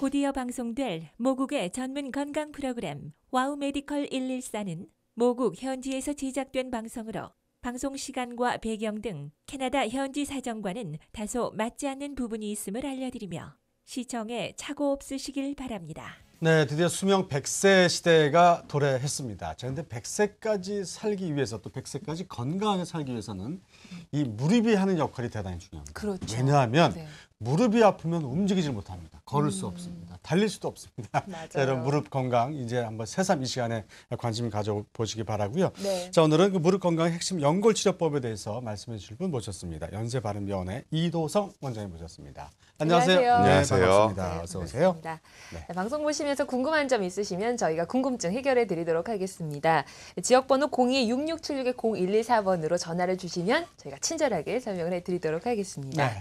곧이어 방송될 모국의 전문 건강 프로그램 와우 메디컬 114는 모국 현지에서 제작된 방송으로 방송 시간과 배경 등 캐나다 현지 사정과는 다소 맞지 않는 부분이 있음을 알려드리며 시청에 착오 없으시길 바랍니다. 네, 드디어 수명 100세 시대가 도래했습니다. 자, 근데 100세까지 살기 위해서 또 100세까지 건강하게 살기 위해서는 이 무릎이 하는 역할이 대단히 중요합니다. 그렇죠. 왜냐하면 네. 무릎이 아프면 움직이질 못합니다. 걸을 수 없습니다. 달릴 수도 없습니다. 맞아요. 자, 여러분 무릎 건강 이제 한번 새삼 이 시간에 관심 가져보시기 바라고요. 네. 자, 오늘은 그 무릎 건강의 핵심 연골치료법에 대해서 말씀해 주실 분 모셨습니다. 연세바른병원의 이도성 원장님 모셨습니다. 안녕하세요. 안녕하세요. 네, 반갑습니다. 네, 어서 오세요. 반갑습니다. 네. 네, 방송 보시면서 궁금한 점 있으시면 저희가 궁금증 해결해 드리도록 하겠습니다. 지역번호 02-6666-0114번으로 전화를 주시면 저희가 친절하게 설명을 해드리도록 하겠습니다. 네.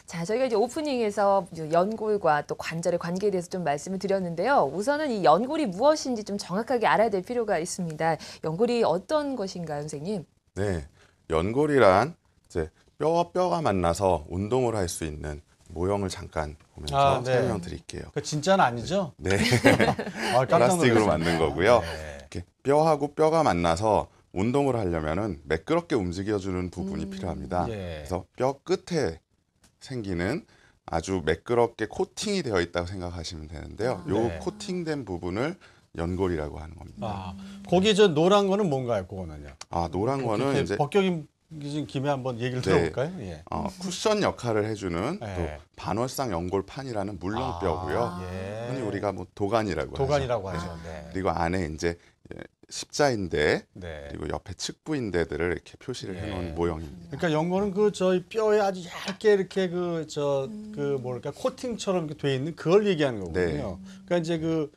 자, 저희가 이제 오프닝에서 연골과 또 관절의 관계에 대해서 좀 말씀을 드렸는데요. 우선은 이 연골이 무엇인지 좀 정확하게 알아야 될 필요가 있습니다. 연골이 어떤 것인가요, 선생님? 네, 연골이란 이제 뼈와 뼈가 만나서 운동을 할 수 있는 모형을 잠깐 보면서 네. 설명드릴게요. 그 진짜는 아니죠? 네, 깜짝 플라스틱으로 놀랐습니다. 만든 거고요. 네. 이렇게 뼈하고 뼈가 만나서 운동을 하려면은 매끄럽게 움직여주는 부분이 필요합니다. 예. 그래서 뼈 끝에 생기는 아주 매끄럽게 코팅이 되어 있다고 생각하시면 되는데요. 요 네. 코팅된 부분을 연골이라고 하는 겁니다. 아, 거기 저 노란 거는 뭔가요? 그거는요? 노란 거는 이렇게 이제 벗겨진 김에 한번 얘기를 들어볼까요? 예. 쿠션 역할을 해주는 네. 또 반월상 연골판이라는 물렁뼈고요. 예. 흔히 우리가 뭐 도간이라고 도간이라고 하죠. 하죠. 네. 그리고 안에 이제 십자인대 네. 그리고 옆에 측부인대들을 이렇게 표시를 예. 해놓은 모형입니다. 그러니까 연골은 그 저희 뼈에 아주 얇게 이렇게 그 뭐랄까 코팅처럼 이렇게 돼 있는 그걸 얘기하는 거거든요. 네. 그러니까 이제 그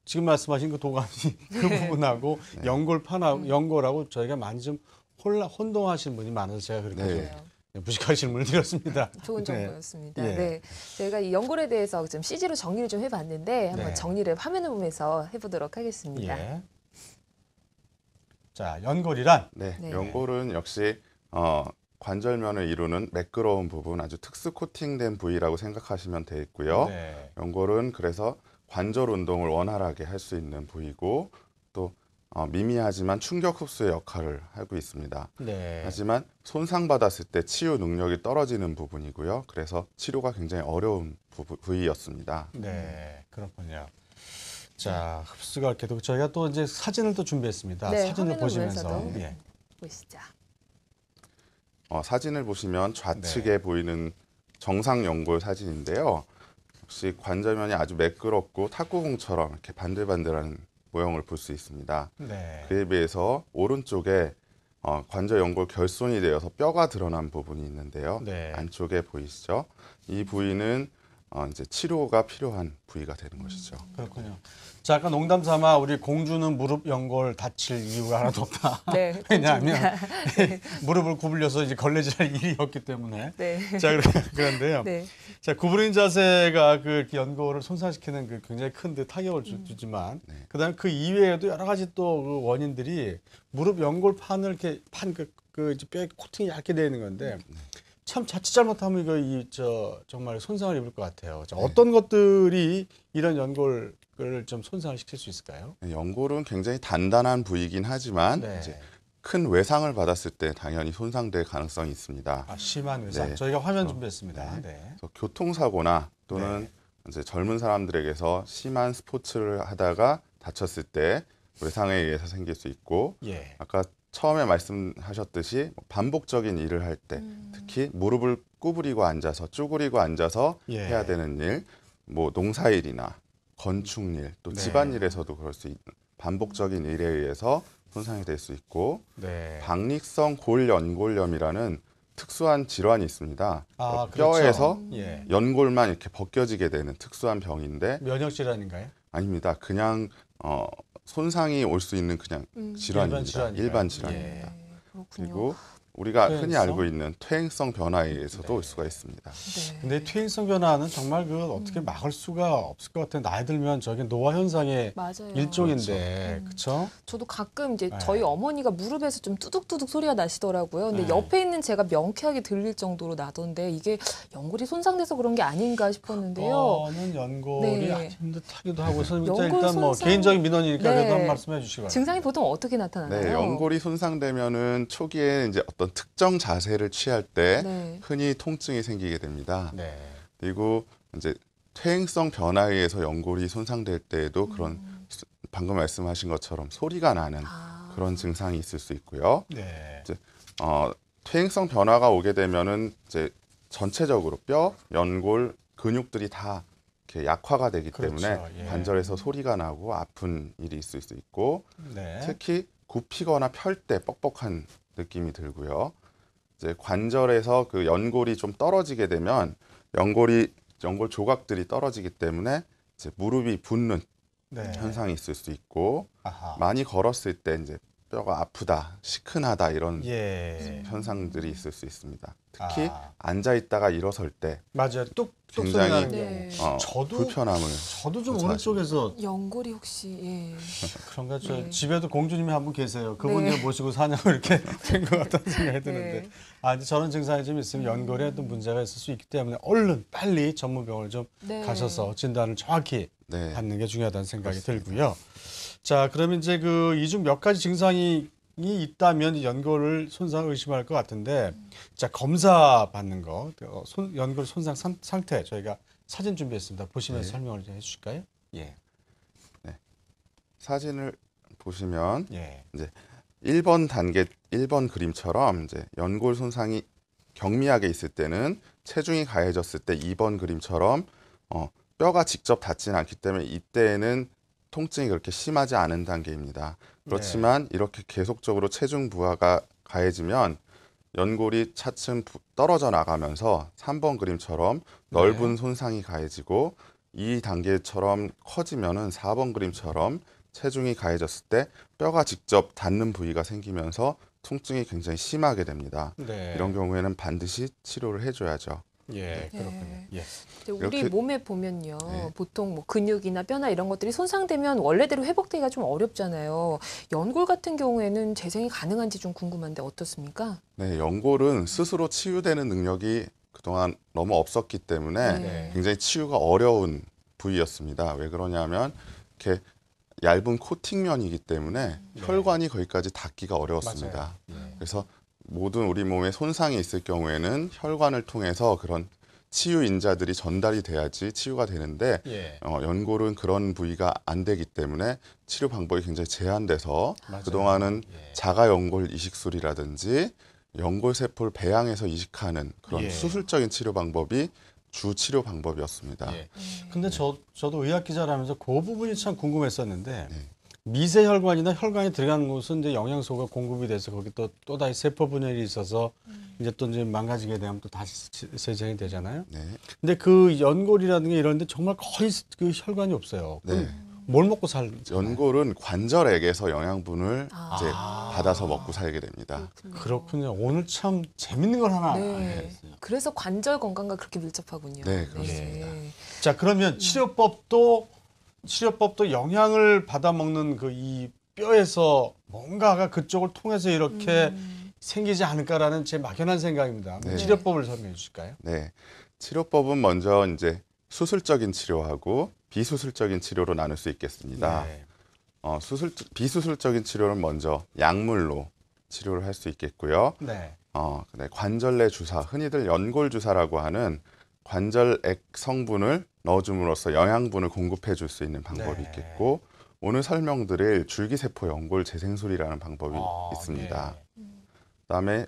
지금 말씀하신 그 도가니 그 부분하고 연골판하고 연골하고 저희가 많이 좀 혼동하시는 분이 많아서 제가 그렇게 네. 좀 무식한 질문을 드렸습니다. 좋은 네. 정보였습니다. 예. 네, 저희가 이 연골에 대해서 좀 CG로 정리를 좀 해봤는데 한번 네. 정리를 화면을 보면서 해보도록 하겠습니다. 예. 자, 연골이란 네, 네. 연골은 역시 관절면을 이루는 매끄러운 부분, 아주 특수 코팅된 부위라고 생각하시면 되겠고요. 네. 연골은 그래서 관절 운동을 원활하게 할 수 있는 부위고 또 미미하지만 충격 흡수의 역할을 하고 있습니다. 네. 하지만 손상받았을 때 치유 능력이 떨어지는 부분이고요. 그래서 치료가 굉장히 어려운 부위였습니다. 네, 그렇군요. 자, 흡수가 이렇게 되고 저희가 또 이제 사진을 또 준비했습니다. 네, 사진을 화면을 보시면서 보면서도. 예. 보시죠. 사진을 보시면 좌측에 네. 보이는 정상 연골 사진인데요. 역시 관절면이 아주 매끄럽고 탁구공처럼 이렇게 반들반들한 모형을 볼 수 있습니다. 네. 그에 비해서 오른쪽에 관절 연골 결손이 되어서 뼈가 드러난 부분이 있는데요. 네. 안쪽에 보이시죠? 이 부위는 이제 치료가 필요한 부위가 되는 것이죠. 그렇군요. 자, 아까 농담 삼아 우리 공주는 무릎 연골 다칠 이유가 하나도 없다. 네, 왜냐하면 네. 무릎을 구부려서 이제 걸레질할 일이 없기 때문에. 네. 자, 그런데요. 네. 자, 구부린 자세가 그 이렇게 연골을 손상시키는 그 굉장히 큰 데 타격을 주지만, 그다음에 그 이외에도 여러 가지 또 그 원인들이 무릎 연골판을 이렇게 이제 뼈에 코팅이 얇게 되어 있는 건데. 참 자칫 잘못하면 이거 정말 손상을 입을 것 같아요. 자, 어떤 것들이 이런 연골을 좀 손상을 시킬 수 있을까요? 연골은 굉장히 단단한 부위이긴 하지만 네. 이제 큰 외상을 받았을 때 당연히 손상될 가능성이 있습니다. 심한 외상. 네. 저희가 화면 준비했습니다. 네. 네. 그래서 교통사고나 또는 이제 젊은 사람들에게서 심한 스포츠를 하다가 다쳤을 때 외상에 의해서 생길 수 있고 예. 아까 처음에 말씀하셨듯이 반복적인 일을 할 때 특히 무릎을 구부리고 앉아서 쭈그리고 앉아서 예. 해야 되는 일, 뭐 농사일이나 건축일, 또 네. 집안일에서도 그럴 수 있는 반복적인 일에 의해서 손상이 될 수 있고 네. 박릭성 골연골염이라는 특수한 질환이 있습니다. 아, 그렇죠. 뼈에서 예. 연골만 이렇게 벗겨지게 되는 특수한 병인데 면역 질환인가요? 아닙니다. 그냥 손상이 올 수 있는 그냥 질환입니다. 질환인가요? 일반 질환입니다. 네, 그렇군요. 그리고 우리가 흔히 퇴행성? 알고 있는 퇴행성 변화에 의해서도 네. 올 수가 있습니다. 네. 근데 퇴행성 변화는 정말 그 어떻게 막을 수가 없을 것 같아요. 나이 들면 저게 노화 현상의 맞아요. 일종인데, 그렇죠? 저도 가끔 이제 네. 저희 어머니가 무릎에서 좀 뚜둑뚜둑 소리가 나시더라고요. 근데 네. 옆에 있는 제가 명쾌하게 들릴 정도로 나던데 이게 연골이 손상돼서 그런 게 아닌가 싶었는데요. 그거는 연골이 네. 아닌 듯하기도 하고, 선생님 연골 일단 뭐 손상- 개인적인 민원이니까 네. 그래도 한번 말씀해 주시기 바랍니다. 증상이 보통 어떻게 나타나나요? 네, 연골이 손상되면은 초기에 이제 어떤 특정 자세를 취할 때 네. 흔히 통증이 생기게 됩니다. 네. 그리고 이제 퇴행성 변화에 의해서 연골이 손상될 때에도 그런 방금 말씀하신 것처럼 소리가 나는 아. 그런 증상이 있을 수 있고요. 네. 퇴행성 변화가 오게 되면은 이제 전체적으로 뼈, 연골, 근육들이 다 이렇게 약화가 되기 그렇죠. 때문에 예. 관절에서 소리가 나고 아픈 일이 있을 수 있고 네. 특히 굽히거나 펼 때 뻑뻑한 느낌이 들고요. 이제 관절에서 그 연골이 좀 떨어지게 되면 연골 조각들이 떨어지기 때문에 이제 무릎이 붓는 네. 현상이 있을 수 있고 아하. 많이 걸었을 때 이제 뼈가 아프다, 시큰하다 이런 예. 현상들이 있을 수 있습니다. 특히 아. 앉아 있다가 일어설 때 맞아요. 뚝뚝 소리 굉장히 나는 네. 경우. 저도 불편함을 저도 좀 그렇죠. 오른쪽에서 연골이 혹시 예. 그런가 저 네. 집에도 공주님이 한 분 계세요. 그분 네. 을 모시고 사냐고 이렇게 된 것 같다는 생각이 드는데 네. 근데 저런 증상이 좀 있으면 연골에 어떤 문제가 있을 수 있기 때문에 얼른 빨리 전문병원을 좀 네. 가셔서 진단을 정확히 네. 받는 게 중요하다는 생각이 그렇습니다. 들고요. 자, 그러면 이제 그 이 중 몇 가지 증상이 있다면 연골을 손상을 의심할 것 같은데, 자, 검사 받는 거, 연골 손상 상태 저희가 사진 준비했습니다. 보시면서 네. 설명을 좀 해주실까요? 예, 사진을 보시면 예, 1번 그림처럼 이제 연골 손상이 경미하게 있을 때는 체중이 가해졌을 때 2번 그림처럼 뼈가 직접 닿지는 않기 때문에 이때에는 통증이 그렇게 심하지 않은 단계입니다. 그렇지만 이렇게 계속적으로 체중 부하가 가해지면 연골이 차츰 떨어져 나가면서 3번 그림처럼 넓은 손상이 가해지고 이 단계처럼 커지면은 4번 그림처럼 체중이 가해졌을 때 뼈가 직접 닿는 부위가 생기면서 통증이 굉장히 심하게 됩니다. 네, 이런 경우에는 반드시 치료를 해줘야죠. 예, 그렇군요. 예, 근데 우리 이렇게- 몸에 보면요, 네. 보통 뭐 근육이나 뼈나 이런 것들이 손상되면 원래대로 회복되기가 좀 어렵잖아요. 연골 같은 경우에는 재생이 가능한지 좀 궁금한데 어떻습니까? 네, 연골은 스스로 치유되는 능력이 그동안 너무 없었기 때문에 네. 굉장히 치유가 어려운 부위였습니다. 왜 그러냐면 이렇게 얇은 코팅면이기 때문에 혈관이 거기까지 닿기가 어려웠습니다. 맞아요. 예. 그래서 모든 우리 몸에 손상이 있을 경우에는 혈관을 통해서 그런 치유 인자들이 전달이 돼야지 치유가 되는데 예. 연골은 그런 부위가 안 되기 때문에 치료 방법이 굉장히 제한돼서 맞아요. 그동안은 예. 자가 연골 이식술이라든지 연골 세포를 배양해서 이식하는 그런 예. 수술적인 치료 방법이 주 치료 방법이었습니다. 예. 근데 저도 의학 기자라면서 그 부분이 참 궁금했었는데 네. 미세혈관이나 혈관이 들어가는 곳은 이제 영양소가 공급이 돼서 거기 또다시 세포 분열이 있어서 이제 또 이제 망가지게 되면 또 다시 재생이 되잖아요. 네. 근데 그 연골이라는 게 이런데 정말 거의 그 혈관이 없어요. 그럼 네. 뭘 먹고 살잖아요. 연골은 관절액에서 영양분을 아. 이제 받아서 먹고 살게 됩니다. 그렇군요. 오늘 참 재밌는 걸 하나 네. 알겠어요. 그래서 관절 건강과 그렇게 밀접하군요. 네, 그렇습니다. 자, 그러면 치료법도 영양을 받아 먹는 그 이 뼈에서 뭔가가 그쪽을 통해서 이렇게 생기지 않을까라는 제 막연한 생각입니다. 네. 치료법을 설명해 주실까요? 네. 치료법은 먼저 이제 수술적인 치료하고 비수술적인 치료로 나눌 수 있겠습니다. 네. 비수술적인 치료는 먼저 약물로 치료를 할 수 있겠고요. 네. 네, 관절내 주사, 흔히들 연골 주사라고 하는 관절액 성분을 넣어줌으로써 영양분을 공급해 줄 수 있는 방법이 네. 있겠고, 오늘 설명드릴 줄기세포 연골 재생술이라는 방법이 있습니다. 네. 그다음에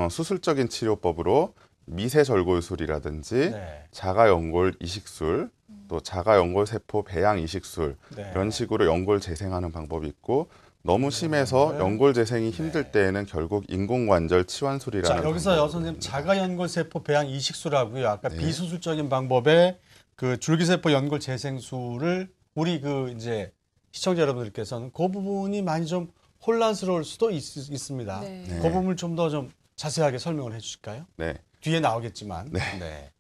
수술적인 치료법으로 미세절골술이라든지 네. 자가연골 이식술, 또 자가연골세포 배양 이식술 네. 이런 식으로 연골 재생하는 방법이 있고, 너무 심해서 네. 연골 재생이 힘들 때에는 결국 인공관절 치환술이라는 자, 여기서요, 방법이 선생님, 있습니다. 자가연골세포 배양 이식술하고요. 아까 네. 비수술적인 방법의 그 줄기세포 연골 재생술을 우리 그 이제 시청자 여러분들께서는 그 부분이 많이 좀 혼란스러울 수도 있습니다. 네. 네. 그 부분을 좀 더 좀 자세하게 설명을 해주실까요? 네. 뒤에 나오겠지만. 네.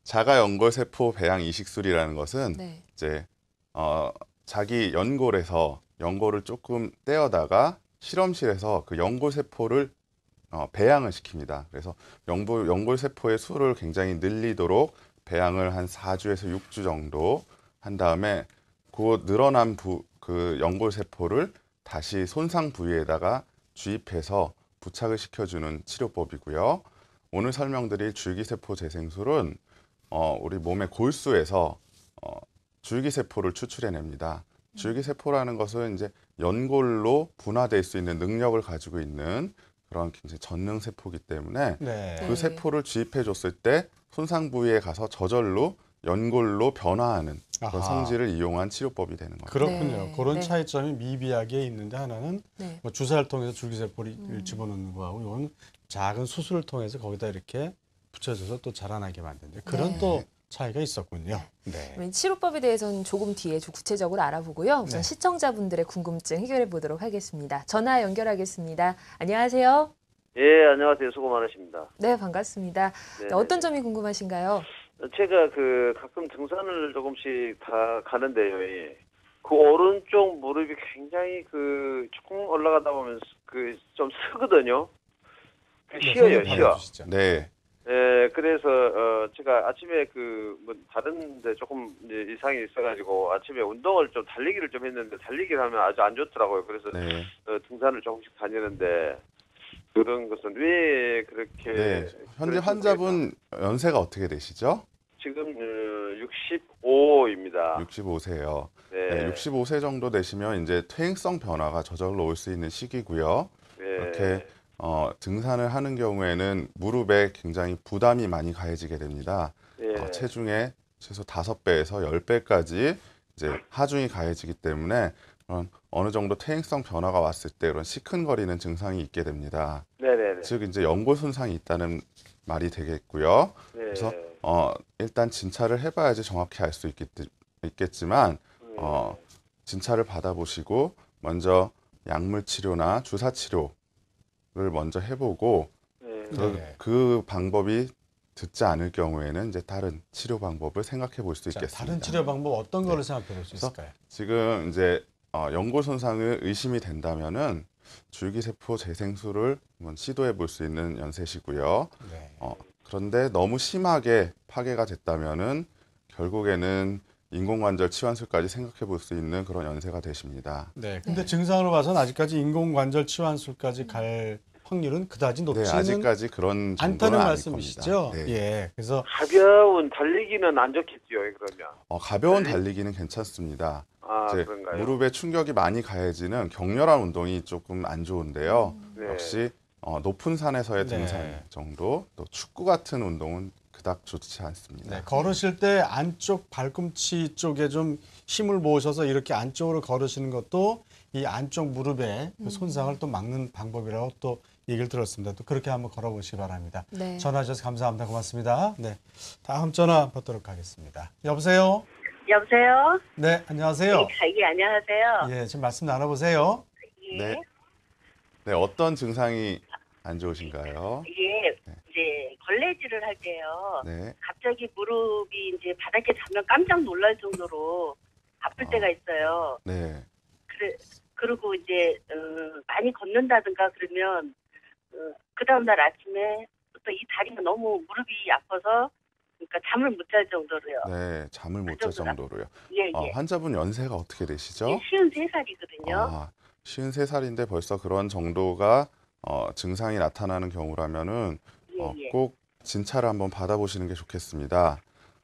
자가 연골세포 배양 이식술이라는 것은 네. 이제 자기 연골에서 연골을 조금 떼어다가 실험실에서 그 연골세포를 배양을 시킵니다. 그래서 연골세포의 수를 굉장히 늘리도록 배양을 한 4주에서 6주 정도 한 다음에 그 늘어난 그 연골세포를 다시 손상 부위에다가 주입해서 부착을 시켜주는 치료법이고요. 오늘 설명드릴 줄기세포 재생술은 우리 몸의 골수에서 줄기세포를 추출해냅니다. 줄기세포라는 것은 이제 연골로 분화될 수 있는 능력을 가지고 있는 그런 굉장히 전능세포이기 때문에 네. 그 세포를 주입해줬을 때 손상 부위에 가서 저절로 연골로 변화하는 그런 아하. 성질을 이용한 치료법이 되는 거죠. 그렇군요. 네. 그런 네. 차이점이 미비하게 있는데 하나는 네. 뭐 주사를 통해서 줄기세포를 집어넣는 거하고 이건 작은 수술을 통해서 거기다 이렇게 붙여줘서 또 자라나게 만드는 그런 네. 또 차이가 있었군요. 네. 치료법에 대해서는 조금 뒤에 좀 구체적으로 알아보고요. 우선 네. 시청자분들의 궁금증 해결해 보도록 하겠습니다. 전화 연결하겠습니다. 안녕하세요. 예, 안녕하세요. 수고 많으십니다. 네, 반갑습니다. 네, 네, 어떤 점이 궁금하신가요? 제가 가끔 등산을 조금씩 다 가는데요. 예. 그 오른쪽 무릎이 굉장히 조금 올라가다 보면 좀 쓰거든요. 쉬어요, 네, 쉬어. 주시죠. 네, 예, 그래서 제가 아침에 뭐 다른데 조금 이제 이상이 있어가지고 아침에 운동을 좀 달리기를 좀 했는데 달리기를 하면 아주 안 좋더라고요. 그래서 네, 등산을 조금씩 다니는데 그런 것은 왜 그렇게 네. 현재 그렇게 환자분 연세가 어떻게 되시죠? 지금 65입니다. 65세요. 네. 네, 65세 정도 되시면 이제 퇴행성 변화가 저절로 올 수 있는 시기고요. 네. 이렇게 등산을 하는 경우에는 무릎에 굉장히 부담이 많이 가해지게 됩니다. 네. 체중의 최소 5배에서 10배까지 이제 하중이 가해지기 때문에 그런 어느 정도 퇴행성 변화가 왔을 때 그런 시큰거리는 증상이 있게 됩니다. 네네네. 즉 이제 연골 손상이 있다는 말이 되겠고요. 네. 그래서 일단 진찰을 해봐야지 정확히 알 수 있겠지만 진찰을 받아보시고 먼저 약물 치료나 주사 치료를 먼저 해보고 네. 그 방법이 듣지 않을 경우에는 이제 다른 치료 방법을 생각해 볼 수 자, 있겠습니다. 다른 치료 방법 어떤 거를 생각해 볼 수 그래서 있을까요? 지금 이제 연골 손상을 의심이 된다면은 줄기세포 재생술을 한번 시도해 볼 수 있는 연세시고요. 네. 그런데 너무 심하게 파괴가 됐다면은 결국에는 인공관절 치환술까지 생각해 볼 수 있는 그런 연세가 되십니다. 네. 근데 증상으로 봐서는 아직까지 인공관절 치환술까지 갈 확률은 그다지 네, 높지는 아직까지 그런 정도는 않다는 아닐 말씀이시죠? 겁니다. 네. 예. 그래서 가벼운 달리기는 안 좋겠죠, 그러면. 가벼운 달리기는 괜찮습니다. 아, 이제 그런가요? 무릎에 충격이 많이 가해지는 격렬한 운동이 조금 안 좋은데요. 네. 역시 높은 산에서의 네. 등산 정도, 또 축구 같은 운동은 그닥 좋지 않습니다. 네, 걸으실 때 안쪽 발꿈치 쪽에 좀 힘을 모으셔서 이렇게 안쪽으로 걸으시는 것도 이 안쪽 무릎의 그 손상을 또 막는 방법이라고 또 얘기를 들었습니다. 또 그렇게 한번 걸어보시기 바랍니다. 네. 전화 주셔서 감사합니다. 고맙습니다. 네, 다음 전화 받도록 하겠습니다. 여보세요? 여보세요? 네, 안녕하세요. 예, 안녕하세요. 예, 지금 말씀 나눠보세요. 예. 네. 네, 어떤 증상이 안 좋으신가요? 예, 이제 걸레질을 할 때요. 네. 갑자기 무릎이 이제 바닥에 닿으면 깜짝 놀랄 정도로 아플 때가 있어요. 네. 그리고 이제 많이 걷는다든가 그러면 그 다음 날 아침에 또 이 다리가 너무 무릎이 아파서 그러니까 잠을 못 잘 정도로요. 네, 잠을 못 잘 정도로요. 예, 예. 환자분 연세가 어떻게 되시죠? 예, 53살이거든요. 아, 53살인데 벌써 그런 정도가 증상이 나타나는 경우라면은 예, 예. 꼭 진찰을 한번 받아보시는 게 좋겠습니다.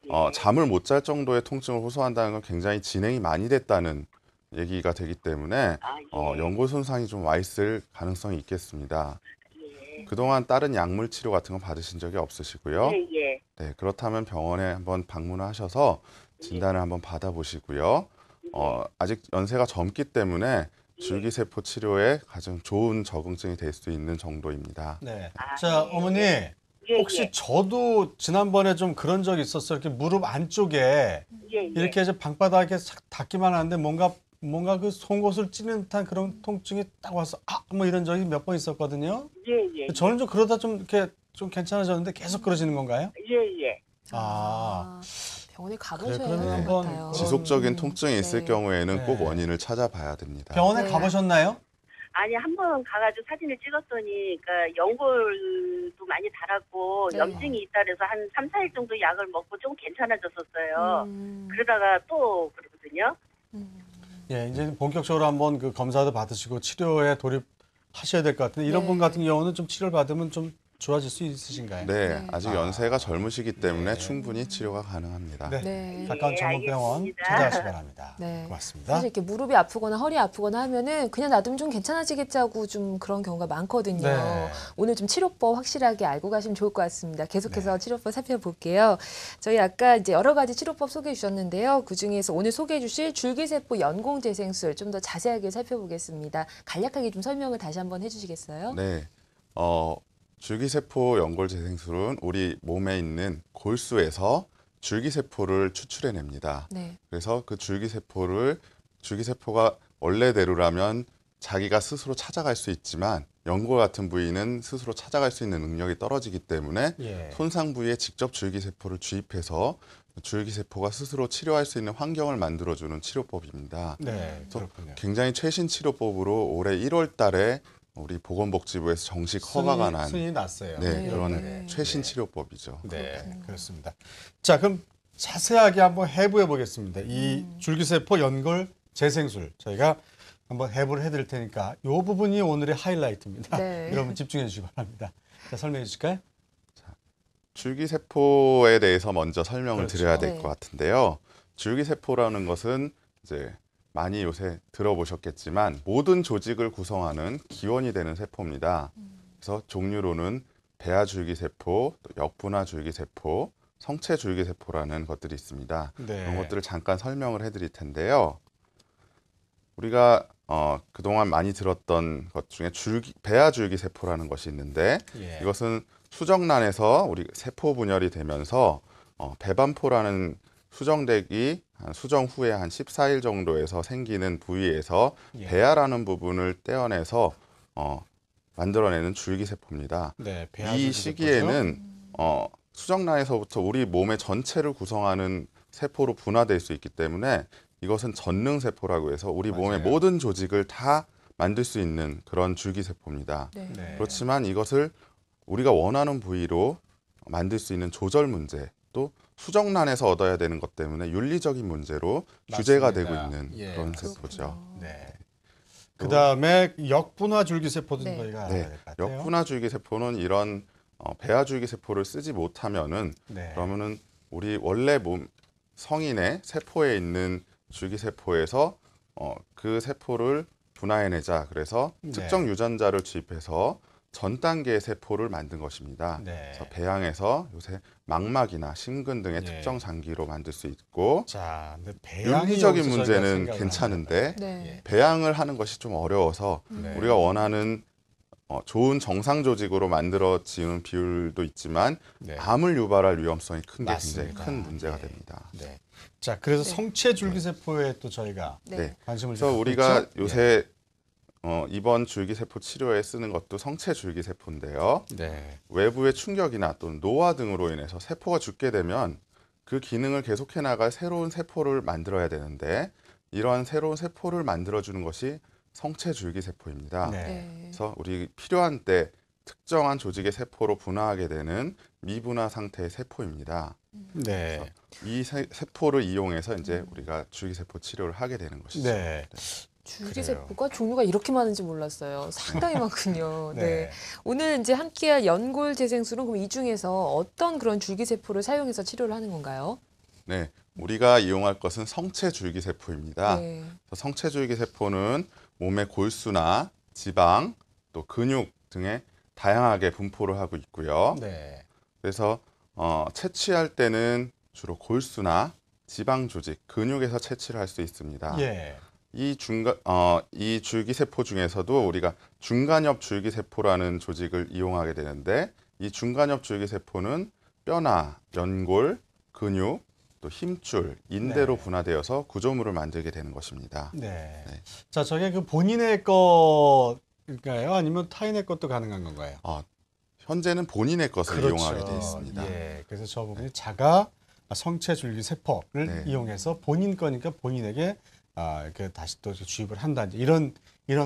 예. 잠을 못 잘 정도의 통증을 호소한다는 건 굉장히 진행이 많이 됐다는 얘기가 되기 때문에 아, 예. 연골 손상이 좀 와 있을 가능성이 있겠습니다. 예. 그동안 다른 약물 치료 같은 거 받으신 적이 없으시고요. 예, 예. 네, 그렇다면 병원에 한번 방문을 하셔서 진단을 한번 받아보시고요. 아직 연세가 젊기 때문에 줄기세포 치료에 가장 좋은 적응증이 될 수 있는 정도입니다. 네. 아, 자, 예. 어머니. 예, 혹시 예. 저도 지난번에 좀 그런 적이 있었어요. 이렇게 무릎 안쪽에 예, 예. 이렇게 이제 방바닥에 싹 닿기만 하는데 뭔가 뭔가 그 송곳을 찌는 듯한 그런 통증이 딱 와서 뭐 이런 적이 몇 번 있었거든요. 예, 예. 저는 좀 그러다 좀 이렇게 좀 괜찮아졌는데 계속 그러시는 건가요? 예, 예. 병원에 그래, 가보셔야 그러면 할 것 한번 같아요. 지속적인 통증이 있을 네. 경우에는 꼭 네. 원인을 찾아봐야 됩니다. 병원에 네. 가보셨나요? 아니, 한 번 가가지고 사진을 찍었더니, 그러니까 연골도 많이 달았고, 네. 염증이 있다 그래서 한 3, 4일 정도 약을 먹고 좀 괜찮아졌었어요. 음. 그러다가 또 그러거든요. 예, 이제 본격적으로 한번 그 검사도 받으시고 치료에 돌입하셔야 될 것 같은데 이런 네. 분 같은 경우는 좀 치료를 받으면 좀 좋아질 수 있으신가요? 네, 네. 아직 연세가 젊으시기 때문에 네. 충분히 치료가 가능합니다. 네. 네. 가까운 예, 전문병원 알겠습니다. 찾아가시기 바랍니다. 네. 고맙습니다. 사실 이렇게 무릎이 아프거나 허리 아프거나 하면은 그냥 놔두면 좀 괜찮아지겠지 하고 좀 그런 경우가 많거든요. 네. 오늘 좀 치료법 확실하게 알고 가시면 좋을 것 같습니다. 계속해서 네. 치료법 살펴볼게요. 저희 아까 이제 여러 가지 치료법 소개해 주셨는데요. 그 중에서 오늘 소개해 주실 줄기세포 연공재생술 좀 더 자세하게 살펴보겠습니다. 간략하게 좀 설명을 다시 한번 해주시겠어요? 네, 줄기세포 연골재생술은 우리 몸에 있는 골수에서 줄기세포를 추출해냅니다. 네. 그래서 그 줄기세포가 원래대로라면 자기가 스스로 찾아갈 수 있지만 연골 같은 부위는 스스로 찾아갈 수 있는 능력이 떨어지기 때문에 예. 손상 부위에 직접 줄기세포를 주입해서 줄기세포가 스스로 치료할 수 있는 환경을 만들어주는 치료법입니다. 네, 그렇군요. 굉장히 최신 치료법으로 올해 1월 달에 우리 보건복지부에서 정식 허가가 난 승인이 났어요. 네, 네. 그런 네. 최신 치료법이죠. 네, 그렇습니다. 자, 그럼 자세하게 한번 해부해 보겠습니다. 이 줄기세포 연골 재생술 저희가 한번 해부를 해드릴 테니까 이 부분이 오늘의 하이라이트입니다. 네. 여러분 집중해 주시기 바랍니다. 자, 설명해 주실까요? 줄기세포에 대해서 먼저 설명을 그렇죠. 드려야 될 네. 것 같은데요. 줄기세포라는 것은 이제 많이 요새 들어보셨겠지만 모든 조직을 구성하는 기원이 되는 세포입니다. 그래서 종류로는 배아줄기세포, 또 역분화줄기세포, 성체줄기세포라는 것들이 있습니다. 네. 그런 것들을 잠깐 설명을 해드릴 텐데요. 우리가 그동안 많이 들었던 것 중에 배아줄기세포라는 것이 있는데 예. 이것은 수정란에서 우리 세포 분열이 되면서 배반포라는 수정대기 수정 후에 한 14일 정도에서 생기는 부위에서 예. 배아라는 부분을 떼어내서 만들어내는 줄기세포입니다. 네, 이 배아줄기세포죠. 시기에는 수정란에서부터 우리 몸의 전체를 구성하는 세포로 분화될 수 있기 때문에 이것은 전능세포라고 해서 우리 몸의 맞아요. 모든 조직을 다 만들 수 있는 그런 줄기세포입니다. 네. 네. 그렇지만 이것을 우리가 원하는 부위로 만들 수 있는 조절 문제 또 수정란에서 얻어야 되는 것 때문에 윤리적인 문제로 규제가 되고 맞습니다. 있는 예, 그런 그렇군요. 세포죠. 네. 그다음에 역분화 줄기세포도 네. 저희가 알아야 네, 될 것 같아요. 역분화 줄기세포는 이런 배아줄기세포를 쓰지 못하면은 네. 그러면은 우리 원래 몸 성인의 세포에 있는 줄기세포에서 그 세포를 분화해내자. 그래서 네. 특정 유전자를 주입해서 전 단계의 세포를 만든 것입니다. 네. 그래서 배양에서 요새 망막이나 심근 등의 예. 특정 장기로 만들 수 있고 자, 근데 배양이 윤리적인 여기서 문제는 저희가 생각을 괜찮은데 네. 예. 배양을 하는 것이 좀 어려워서 네. 우리가 원하는 좋은 정상 조직으로 만들어지는 비율도 있지만 네. 암을 유발할 위험성이 큰 게 맞습니다. 굉장히 큰 문제가 네. 됩니다. 네. 자, 그래서 네. 성체 줄기세포에 또 저희가 네. 네. 관심을 그래서 좀 갖고 우리가 있죠? 요새 이번 줄기세포 치료에 쓰는 것도 성체 줄기세포인데요. 네. 외부의 충격이나 또는 노화 등으로 인해서 세포가 죽게 되면 그 기능을 계속해 나갈 새로운 세포를 만들어야 되는데 이러한 새로운 세포를 만들어주는 것이 성체 줄기세포입니다. 네. 네. 그래서 우리 필요한 때 특정한 조직의 세포로 분화하게 되는 미분화 상태의 세포입니다. 네. 이 세포를 이용해서 이제 우리가 줄기세포 치료를 하게 되는 것이죠. 네. 줄기세포가 종류가 이렇게 많은지 몰랐어요. 상당히 많군요. 네. 네. 오늘 이제 함께할 연골 재생술은 그럼 이 중에서 어떤 그런 줄기세포를 사용해서 치료를 하는 건가요? 네, 우리가 이용할 것은 성체 줄기세포입니다. 네. 그래서 성체 줄기세포는 몸의 골수나 지방, 또 근육 등에 다양하게 분포를 하고 있고요. 네. 그래서 채취할 때는 주로 골수나 지방 조직, 근육에서 채취를 할 수 있습니다. 예. 이 줄기세포 중에서도 우리가 중간엽 줄기세포라는 조직을 이용하게 되는데 이 중간엽 줄기세포는 뼈나 연골, 근육, 또 힘줄, 인대로 네. 분화되어서 구조물을 만들게 되는 것입니다. 네. 네. 자, 저게 그 본인의 거일까요? 아니면 타인의 것도 가능한 건가요? 현재는 본인의 것을 이용하게 되어 있습니다. 예. 그래서 저 부분이 자가 성체 줄기 세포를 네. 이용해서 본인 거니까 본인에게 그 다시 또 주입을 한다. 이제 이런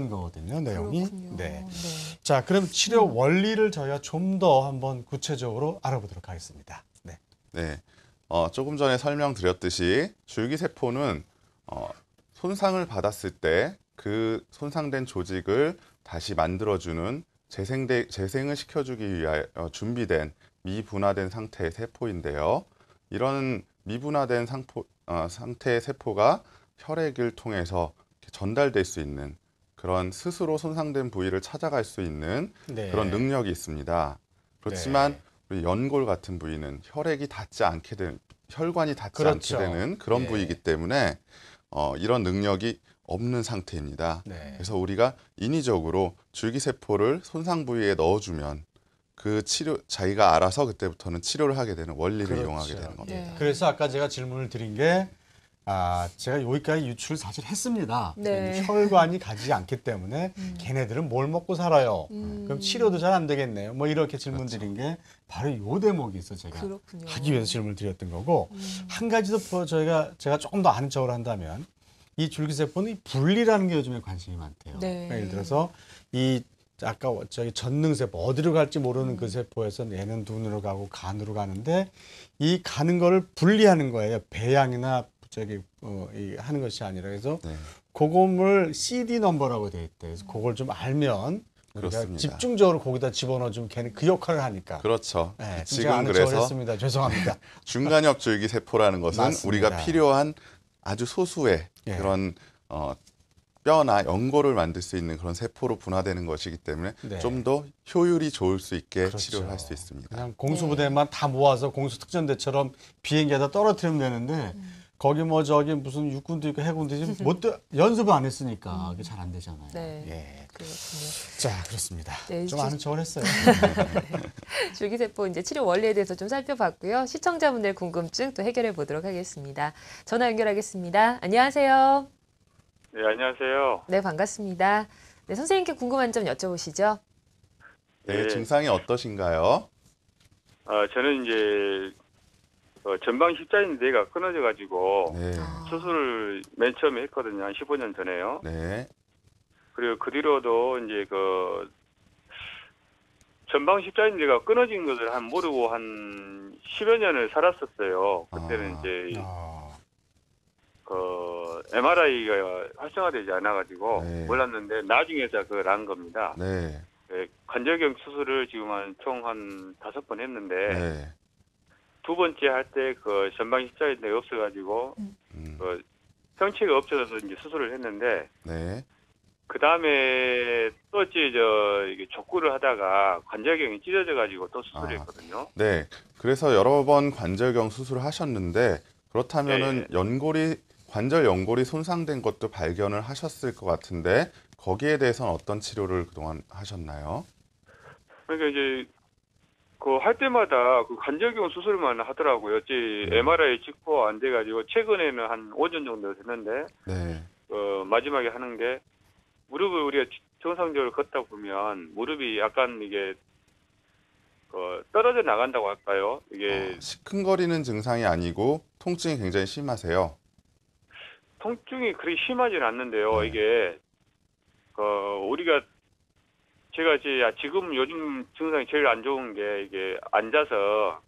거거든요. 내용이. 그렇군요. 네. 네. 자, 그럼 치료 원리를 저희가 좀 더 한번 구체적으로 알아보도록 하겠습니다. 네. 네. 조금 전에 설명드렸듯이 줄기세포는 손상을 받았을 때 그 손상된 조직을 다시 만들어주는 재생을 시켜주기 위하여 준비된 미분화된 상태의 세포인데요. 이런 미분화된 상태의 세포가 혈액을 통해서 전달될 수 있는 그런 스스로 손상된 부위를 찾아갈 수 있는 네. 그런 능력이 있습니다. 그렇지만 네. 우리 연골 같은 부위는 혈관이 닿지 그렇죠. 않게 되는 그런 예. 부위이기 때문에 이런 능력이 없는 상태입니다. 네. 그래서 우리가 인위적으로 줄기세포를 손상 부위에 넣어주면 그 자기가 알아서 그때부터는 치료를 하게 되는 원리를 그렇죠. 이용하게 되는 겁니다. 네. 그래서 아까 제가 질문을 드린 게 제가 여기까지 유출을 사실 했습니다. 네. 혈관이 가지 않기 때문에 걔네들은 뭘 먹고 살아요. 그럼 치료도 잘 안 되겠네요. 뭐 이렇게 질문 드린 게 바로 요 대목이 있어 제가 그렇군요. 하기 위해서 질문을 드렸던 거고 한 가지 더 제가 조금 더 아는 척을 한다면 이 줄기세포는 이 분리라는 게 요즘에 관심이 많대요. 네. 그러니까 예를 들어서 이 아까 저기 전능세포 어디로 갈지 모르는 그 세포에서 얘는 눈으로 가고 간으로 가는데 이 가는 거를 분리하는 거예요. 배양이나 저기 하는 것이 아니라 그래서 네. 그거를 CD 넘버라고 돼 있대. 그래서 그걸 좀 알면 우리가 그렇습니다. 집중적으로 거기다 집어넣어주면 걔는 그 역할을 하니까. 그렇죠. 네, 제가 지금 아는 척을 그래서 했습니다. 죄송합니다. 중간엽 줄기세포라는 것은 맞습니다. 우리가 필요한 아주 소수의 예. 그런 뼈나 연골을 만들 수 있는 그런 세포로 분화되는 것이기 때문에 네. 좀 더 효율이 좋을 수 있게 그렇죠. 치료를 할 수 있습니다. 그냥 공수부대만 다 모아서 공수특전대처럼 비행기에다 떨어뜨리면 되는데 거기 뭐 저기 무슨 육군도 있고 해군도 있고 연습을 안 했으니까 그게 잘 안 되잖아요. 네. 예. 그렇군요. 자, 그렇습니다. 네, 좀 아는 척을 했어요. 줄기세포 이제 치료 원리에 대해서 좀 살펴봤고요. 시청자분들 궁금증 또 해결해 보도록 하겠습니다. 전화 연결하겠습니다. 안녕하세요. 네, 안녕하세요. 네, 반갑습니다. 네, 선생님께 궁금한 점 여쭤보시죠. 네, 예. 증상이 어떠신가요? 저는 이제 전방 십자인대가 끊어져가지고 네, 수술을 맨 처음에 했거든요. 한 15년 전에요. 네, 그리고 그 뒤로도 이제 그 전방 십자인대가 끊어진 것을 모르고 한 10여 년을 살았었어요. 그때는 이제 그 MRI가 활성화되지 않아가지고 네. 몰랐는데 나중에서 그걸 안 겁니다. 네, 네, 관절경 수술을 지금 총 한 5번 했는데 네. 두 번째 할 때 그 전방 십자인대가 없어가지고 그 형체가 없어져서 이제 수술을 했는데 네, 그 다음에 또 이제 이게 족구를 하다가 관절경이 찢어져가지고 또 수술했거든요. 네. 그래서 여러 번 관절경 수술을 하셨는데 그렇다면은 관절 연골이 손상된 것도 발견을 하셨을 것 같은데 거기에 대해서는 어떤 치료를 그동안 하셨나요? 그러니까 이제 그 할 때마다 그 관절경 수술만 하더라고요. MRI 찍고 안 돼가지고 최근에는 한 5년 정도 됐는데 네, 마지막에 하는 게 무릎을 우리가 정상적으로 걷다 보면 무릎이 약간 이게 떨어져 나간다고 할까요? 이게 시큰거리는 증상이 아니고 통증이 굉장히 심하세요. 통증이 그렇게 심하진 않는데요. 네. 이게 제가 지금 요즘 증상이 제일 안 좋은 게 이게 앉아서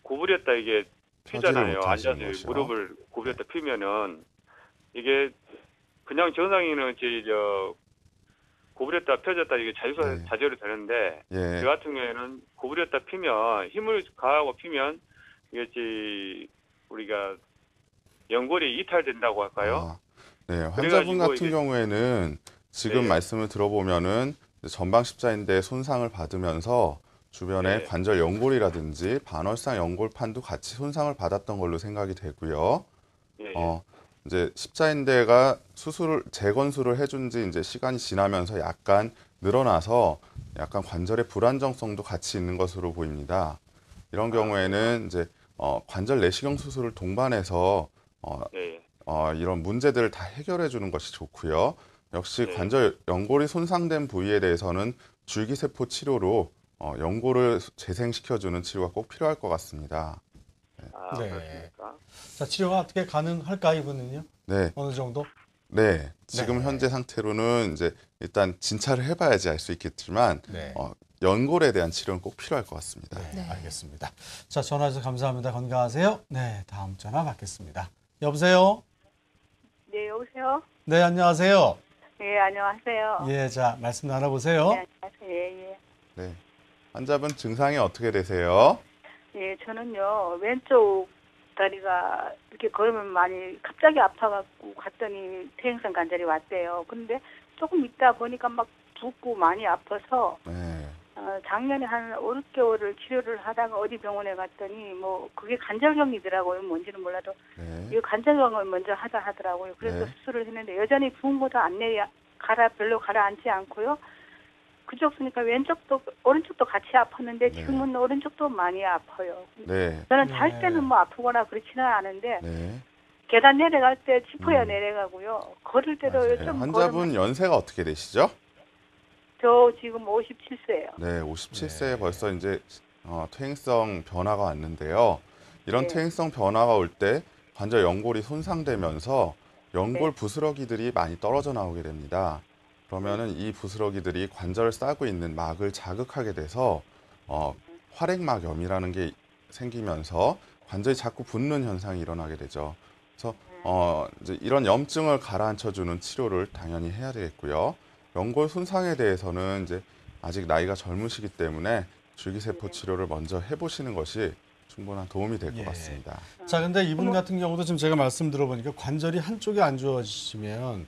구부렸다 이게 피잖아요. 펴지를 앉아서 못하시는 것이요. 무릎을 구부렸다 피면은 이게 그냥 정상인은 구부렸다 펴졌다 이게 네. 자제로 되는데 예, 저 같은 경우에는 구부렸다 피면 힘을 가하고 피면 이게 우리가 연골이 이탈된다고 할까요? 네, 환자분 그래가지고 같은 이게- 경우에는 지금 네. 말씀을 들어보면은 전방 십자인대에 손상을 받으면서 주변에 네. 관절 연골이라든지 반월상 연골판도 같이 손상을 받았던 걸로 생각이 되고요. 예, 예. 이제 십자인대가 재건수를 해준 지 이제 시간이 지나면서 약간 늘어나서 약간 관절의 불안정성도 같이 있는 것으로 보입니다. 이런 경우에는 이제 관절 내시경 수술을 동반해서 네. 이런 문제들을 다 해결해 주는 것이 좋고요. 역시 네. 관절 연골이 손상된 부위에 대해서는 줄기세포 치료로 연골을 재생시켜주는 치료가 꼭 필요할 것 같습니다. 아, 네. 그렇습니까? 자, 치료가 어떻게 가능할까 이분은요? 네, 어느 정도? 네. 지금 네. 현재 상태로는 이제 일단 진찰을 해봐야지 알 수 있겠지만 네. 연골에 대한 치료는 꼭 필요할 것 같습니다. 네, 네. 알겠습니다. 자, 전화 주셔서 감사합니다. 건강하세요. 네, 다음 전화 받겠습니다. 여보세요? 네, 여보세요? 네, 안녕하세요. 예, 안녕하세요. 예, 자, 말씀 나눠보세요. 네, 안녕하세요. 예, 예. 네. 환자분 증상이 어떻게 되세요? 예, 저는요, 왼쪽 다리가 이렇게 걸으면 많이 갑자기 아파갖고 갔더니 퇴행성 관절이 왔대요. 근데 조금 있다 보니까 막 붓고 많이 아파서 네. 작년에 한 5, 6개월을 치료를 하다가 어디 병원에 갔더니 뭐 그게 관절경이더라고요. 뭔지는 몰라도 네. 이 관절경을 먼저 하자 하더라고요. 그래서 네. 수술을 했는데 여전히 부은보다 안 내려 별로 가라앉지 않고요. 그쪽 쓰니까 왼쪽도 오른쪽도 같이 아팠는데 네. 지금은 오른쪽도 많이 아파요. 네. 저는 네. 잘 때는 뭐 아프거나 그렇지는 않은데 네. 계단 내려갈 때 짚어야 내려가고요. 걸을 때도 맞아요. 네. 좀 환자분 연세가 어떻게 되시죠? 저 지금 57세예요. 네, 57세에 네. 벌써 이제 퇴행성 변화가 왔는데요. 이런 네. 퇴행성 변화가 올 때 관절 연골이 손상되면서 연골 네. 부스러기들이 많이 떨어져 나오게 됩니다. 그러면은 이 부스러기들이 관절을 싸고 있는 막을 자극하게 돼서 활액막염이라는 게 생기면서 관절이 자꾸 붓는 현상이 일어나게 되죠. 그래서 이제 이런 염증을 가라앉혀주는 치료를 당연히 해야 되겠고요. 연골 손상에 대해서는 이제 아직 나이가 젊으시기 때문에 줄기세포 치료를 먼저 해보시는 것이 충분한 도움이 될 것 예. 같습니다. 자, 근데 이분 같은 경우도 지금 제가 말씀 들어보니까 관절이 한쪽이 안 좋아지시면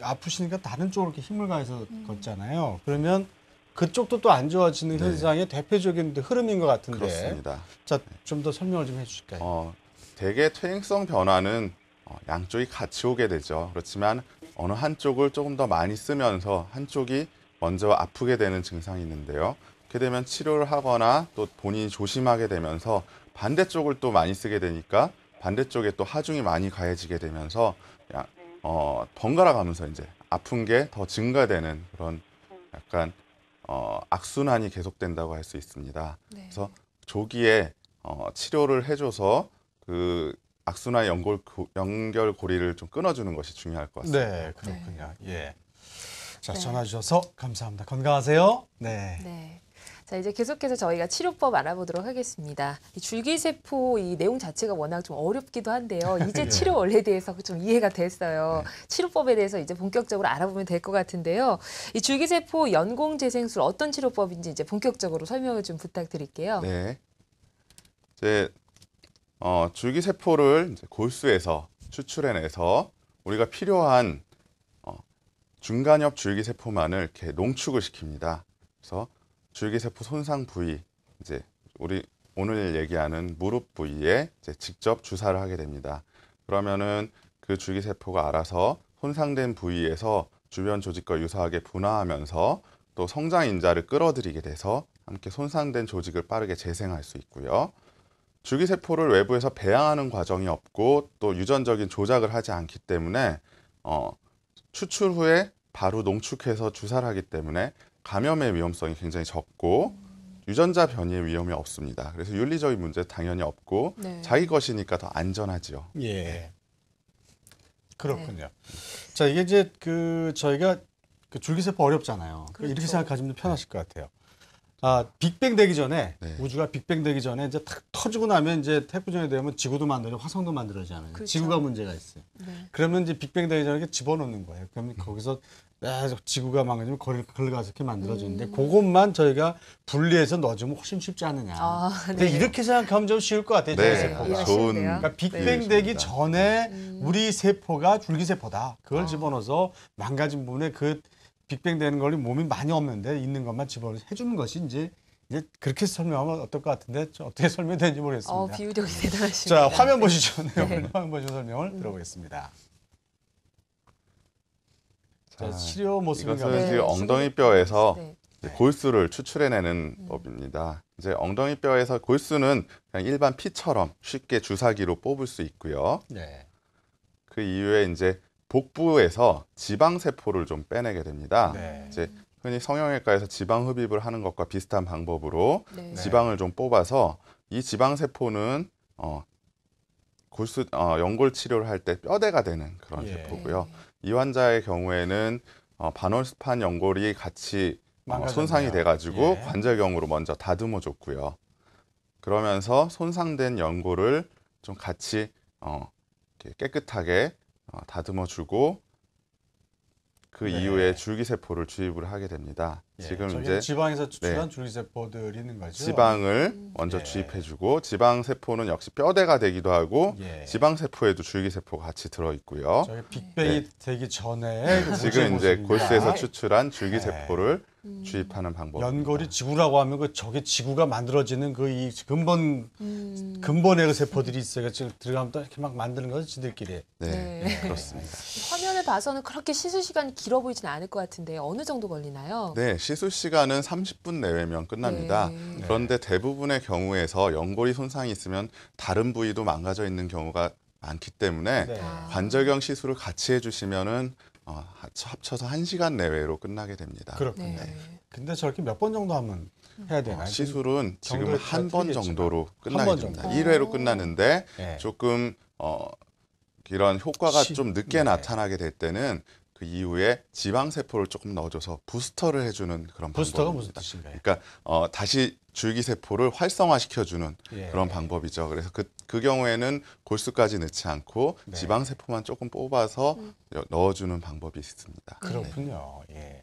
아프시니까 다른 쪽으로 이렇게 힘을 가해서 걷잖아요. 그러면 그쪽도 또 안 좋아지는 네. 현상의 대표적인 흐름인 것 같은데. 그렇습니다. 자, 좀 더 설명을 좀 해주실까요? 대개 퇴행성 변화는 양쪽이 같이 오게 되죠. 그렇지만 어느 한쪽을 조금 더 많이 쓰면서 한쪽이 먼저 아프게 되는 증상이 있는데요. 그렇게 되면 치료를 하거나 또 본인이 조심하게 되면서 반대쪽을 또 많이 쓰게 되니까 반대쪽에 또 하중이 많이 가해지게 되면서 번갈아 가면서 이제 아픈 게 더 증가되는 그런 약간 악순환이 계속된다고 할 수 있습니다. 네. 그래서 조기에 치료를 해줘서 그 악순환 연결고리를 좀 끊어주는 것이 중요할 것 같습니다. 네, 그렇군요. 예. 자, 전화 주셔서 감사합니다. 건강하세요. 네. 네. 자, 이제 계속해서 저희가 치료법 알아보도록 하겠습니다. 이 줄기세포 이 내용 자체가 워낙 좀 어렵기도 한데요. 이제 치료 원리에 대해서 좀 이해가 됐어요. 치료법에 대해서 이제 본격적으로 알아보면 될 것 같은데요. 이 줄기세포 연공재생술 어떤 치료법인지 이제 본격적으로 설명을 좀 부탁드릴게요. 네. 이제 줄기세포를 이제 골수에서 추출해내서 우리가 필요한 중간엽 줄기세포만을 이렇게 농축을 시킵니다. 그래서 줄기세포 손상 부위, 이제 우리 오늘 얘기하는 무릎 부위에 이제 직접 주사를 하게 됩니다. 그러면은 그 줄기세포가 알아서 손상된 부위에서 주변 조직과 유사하게 분화하면서 또 성장 인자를 끌어들이게 돼서 함께 손상된 조직을 빠르게 재생할 수 있고요. 줄기세포를 외부에서 배양하는 과정이 없고 또 유전적인 조작을 하지 않기 때문에 추출 후에 바로 농축해서 주사를 하기 때문에 감염의 위험성이 굉장히 적고 유전자 변이의 위험이 없습니다. 그래서 윤리적인 문제 당연히 없고 네. 자기 것이니까 더 안전하지요. 예. 그렇군요. 자, 이게 이제 저희가 줄기세포 어렵잖아요. 그렇죠. 이렇게 생각하시면 편하실 것 같아요. 빅뱅 되기 전에 네. 우주가 빅뱅 되기 전에 이제 탁 터지고 나면 이제 태풍전이 되면 지구도 만들고 화성도 만들어지잖아요. 그렇죠. 지구가 문제가 있어요. 네. 그러면 이제 빅뱅 되기 전에 이렇게 집어넣는 거예요. 그러면 거기서 지구가 망가지면 거리를 긁어가서 이렇게 만들어지는데 그것만 저희가 분리해서 넣어주면 훨씬 쉽지 않느냐. 근데 네. 이렇게 생각하면 좀 쉬울 것 같아요. 네, 줄기세포가. 이해가 좋은 쉬운데요. 그러니까 빅뱅 네. 되기 이해했습니다. 전에 우리 세포가 줄기세포다. 그걸 집어넣어서 망가진 부분에 그 빅뱅 되는 걸 몸이 많이 없는데 있는 것만 집어넣어서 해주는 것이 이제 그렇게 설명하면 어떨 것 같은데 좀 어떻게 설명되는지 모르겠습니다. 비유력이 대단하십니다. 자, 화면 보시죠. 네. 화면 보시죠. 설명을 들어보겠습니다. 자, 자, 치료 모습인가 이것은 봐요. 지금 엉덩이 뼈에서 네. 이제 골수를 추출해내는 법입니다. 이제 엉덩이 뼈에서 골수는 그냥 일반 피처럼 쉽게 주사기로 뽑을 수 있고요. 네. 그 이후에 이제 복부에서 지방 세포를 좀 빼내게 됩니다. 네. 이제 흔히 성형외과에서 지방 흡입을 하는 것과 비슷한 방법으로 네. 지방을 좀 뽑아서 이 지방 세포는 연골 치료를 할 때 뼈대가 되는 그런 예. 세포고요. 이 환자의 경우에는 반월습한 연골이 같이 망가졌네요. 손상이 돼가지고 예. 관절경으로 먼저 다듬어 줬고요. 그러면서 손상된 연골을 좀 같이 이렇게 깨끗하게 다듬어 주고 그 네. 이후에 줄기세포를 주입을 하게 됩니다. 예, 지금 저기 이제 지방에서 추출한 줄기세포들이 있는 거죠. 지방을 먼저 예. 주입해주고 지방세포는 역시 뼈대가 되기도 하고 예. 지방세포에도 줄기세포가 같이 들어있고요. 저기 빅뱅이 되기 전에 그 지금 모습입니다. 이제 골수에서 추출한 줄기세포를 주입하는 방법입니다. 연골이 지구라고 하면 그 저게 지구가 만들어지는 그 이 근본의 그 세포들이 있어요. 지금 들어가면 또 이렇게 막 만드는 거죠, 지들끼리. 네, 그렇습니다. 화면을 봐서는 그렇게 시술 시간이 길어 보이진 않을 것 같은데 어느 정도 걸리나요? 네, 시술 시간은 30분 내외면 끝납니다. 네. 그런데 대부분의 경우에서 연골이 손상이 있으면 다른 부위도 망가져 있는 경우가 많기 때문에 네. 관절경 시술을 같이 해주시면은 합쳐서 1시간 내외로 끝나게 됩니다. 그렇군요. 네. 근데 저렇게 몇 번 정도 하면 해야 되나요? 시술은 지금 정도에 한 따라 번 틀리겠지만. 정도로 한 끝나게 번 됩니다. 정도. 1회로 끝나는데 네. 조금 이런 효과가 좀 늦게 네. 나타나게 될 때는 그 이후에 지방 세포를 조금 넣어줘서 부스터를 해주는 그런 부스터가 무슨 방법입니다. 뜻인가요? 그러니까 다시 줄기세포를 활성화시켜주는 예. 그런 방법이죠. 그래서 그 경우에는 골수까지 넣지 않고 네. 지방세포만 조금 뽑아서 넣어주는 방법이 있습니다. 그렇군요. 예.